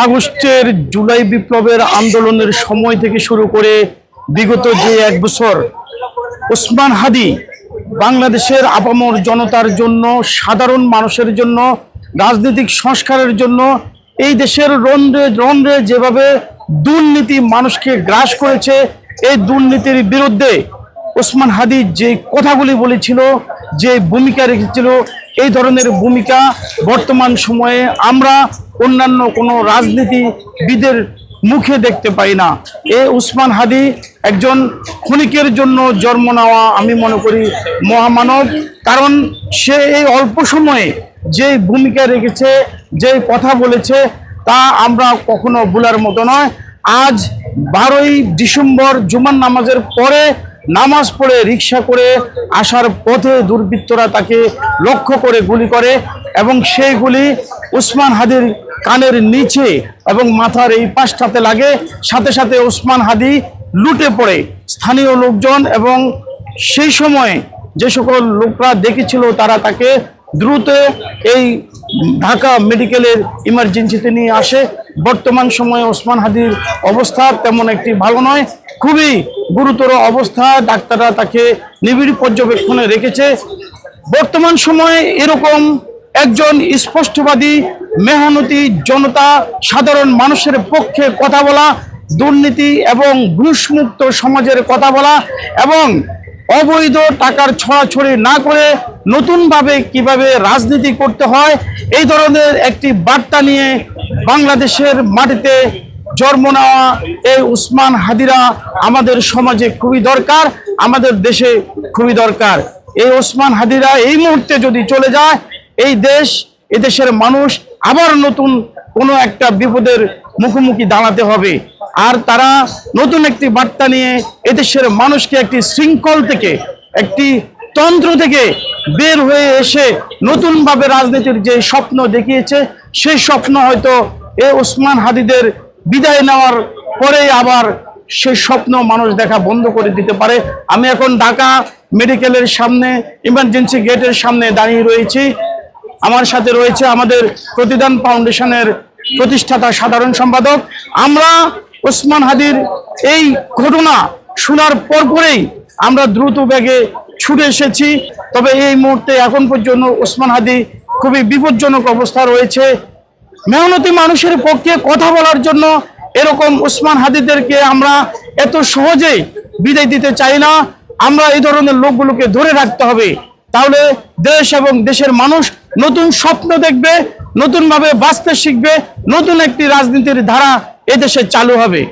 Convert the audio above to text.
আগস্টের জুলাই বিপ্লবের আন্দোলনের সময় থেকে শুরু করে বিগত যে এক বছর ওসমান হাদি বাংলাদেশের আপামর জনতার জন্য, সাধারণ মানুষের জন্য, রাজনৈতিক সংস্কারের জন্য এই দেশের রন্ধ্রে রন্ধ্রে যেভাবে দুর্নীতি মানুষকে গ্রাস করেছে, এই দুর্নীতির বিরুদ্ধে ওসমান হাদি যে কথাগুলি বলেছিল, যে ভূমিকা রেখেছিল, এই ধরনের ভূমিকা বর্তমান সময়ে আমরা অন্যান্য কোনো রাজনীতিবিদের মুখে দেখতে পাই না। এই ওসমান হাদি একজন ক্ষণিকের জন্য জন্ম নেওয়া আমি মনে করি মহামানব। কারণ সে এই অল্প সময়ে যে ভূমিকা রেখেছে, যে কথা বলেছে, তা আমরা কখনো ভুলার মতো নয়। আজ 12ই ডিসেম্বর জুমার নামাজের পরে নামাজ পড়ে রিক্সা করে আসার পথে দুর্বৃত্তরা তাকে লক্ষ্য করে গুলি করে এবং সেই গুলি ওসমান হাদির কানের নিচে এবং মাথার এই পাশটাতে লাগে। সাথে সাথে ওসমান হাদি লুটে পড়ে। স্থানীয় লোকজন এবং সেই সময় যে সকল লোকরা দেখেছিল তারা তাকে দ্রুত এই ঢাকা মেডিকেলের ইমার্জেন্সিতে নিয়ে আসে। বর্তমান সময়ে ওসমান হাদির অবস্থা তেমন একটি ভালো নয়, খুবই গুরুতর অবস্থা। ডাক্তাররা তাকে নিবিড় পর্যবেক্ষণে রেখেছে। বর্তমান সময়ে এরকম একজন স্পষ্টবাদী, মেহনতি জনতা, সাধারণ মানুষের পক্ষে কথা বলা, দুর্নীতি এবং ঘুষমুক্ত সমাজের কথা বলা এবং অবৈধ টাকার ছড়াছড়ি না করে নতুনভাবে কিভাবে রাজনীতি করতে হয়, এই ধরনের একটি বার্তা নিয়ে বাংলাদেশের মাটিতে জন্ম নেওয়া এই ওসমান হাদিরা আমাদের সমাজে খুবই দরকার, আমাদের দেশে খুবই দরকার। এই ওসমান হাদিরা এই মুহূর্তে যদি চলে যায়, এই দেশ, এদেশের মানুষ আবার নতুন কোনো একটা বিপদের মুখোমুখি দাঁড়াতে হবে। আর তারা নতুন একটি বার্তা নিয়ে এদেশের মানুষকে একটি শৃঙ্খল থেকে, একটি তন্ত্র থেকে বের হয়ে এসে নতুনভাবে রাজনীতির যে স্বপ্ন দেখিয়েছে, সেই স্বপ্ন হয়তো এই ওসমান হাদিদের বিদায় নেওয়ার পরে আবার সেই স্বপ্ন মানুষ দেখা বন্ধ করে দিতে পারে। আমি এখন ঢাকা মেডিকেলের সামনে, ইমার্জেন্সি গেটের সামনে দাঁড়িয়ে রয়েছি। আমার সাথে রয়েছে আমাদের প্রতিদান ফাউন্ডেশনের প্রতিষ্ঠাতা সাধারণ সম্পাদক। আমরা ওসমান হাদির এই ঘটনা শোনার পরেই আমরা দ্রুত বেগে ছুটে এসেছি। তবে এই মুহূর্তে এখন পর্যন্ত ওসমান হাদি খুবই বিপজ্জনক অবস্থা রয়েছে। মেহনতি মানুষের পক্ষে কথা বলার জন্য এরকম ওসমান হাদিদেরকে আমরা এত সহজেই বিদায় দিতে চাই না। আমরা এই ধরনের লোকগুলোকে ধরে রাখতে হবে, তাহলে দেশ এবং দেশের মানুষ নতুন স্বপ্ন দেখবে, নতুনভাবে বাঁচতে শিখবে, নতুন একটি রাজনীতির ধারা এদেশে চালু হবে।